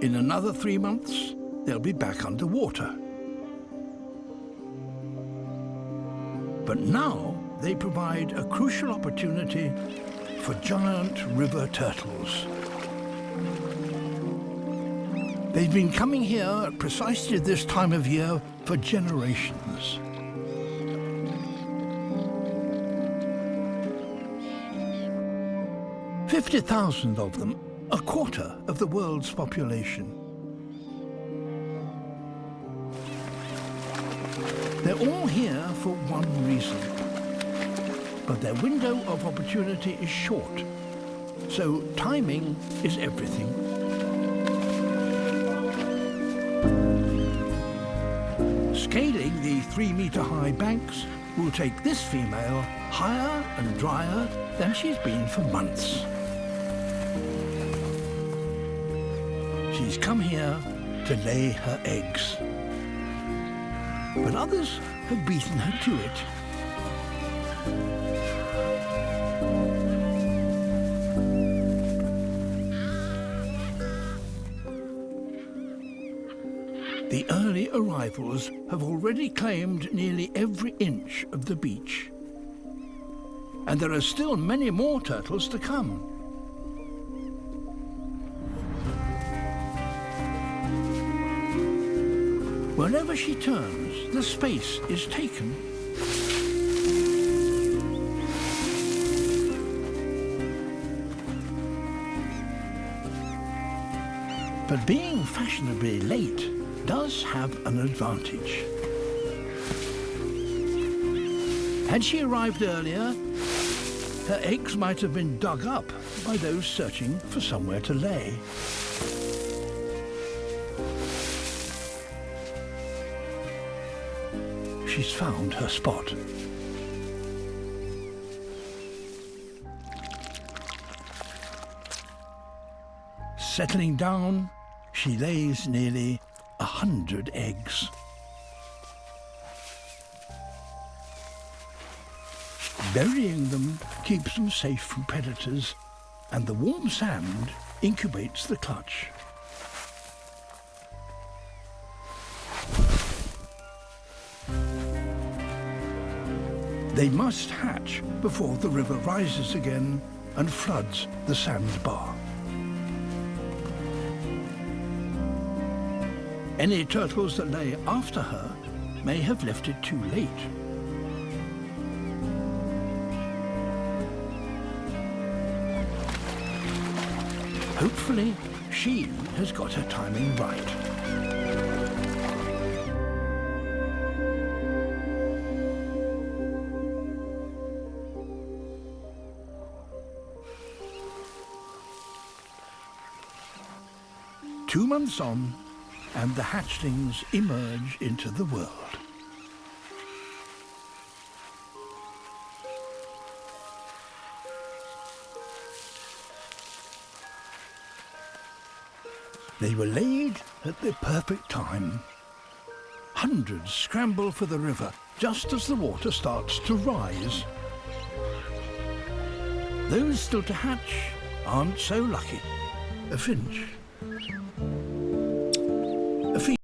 In another 3 months, they'll be back underwater. But now they provide a crucial opportunity for giant river turtles. They've been coming here at precisely this time of year for generations. "50,000 of them, a quarter of the world's population. They're all here for one reason, but their window of opportunity is short, so timing is everything. Scaling the 3-meter-high banks will take this female higher and drier than she's been for months. She's come here to lay her eggs. But others have beaten her to it. The early arrivals have already claimed nearly every inch of the beach. And there are still many more turtles to come. Wherever she turns, the space is taken. But being fashionably late does have an advantage. Had she arrived earlier, her eggs might have been dug up by those searching for somewhere to lay. She's found her spot. Settling down, she lays nearly 100 eggs. Burying them keeps them safe from predators, and the warm sand incubates the clutch. They must hatch before the river rises again and floods the sandbar. Any turtles that lay after her may have left it too late. Hopefully, she has got her timing right. Two months on, and the hatchlings emerge into the world. They were laid at the perfect time. Hundreds scramble for the river just as the water starts to rise. Those still to hatch aren't so lucky. A finch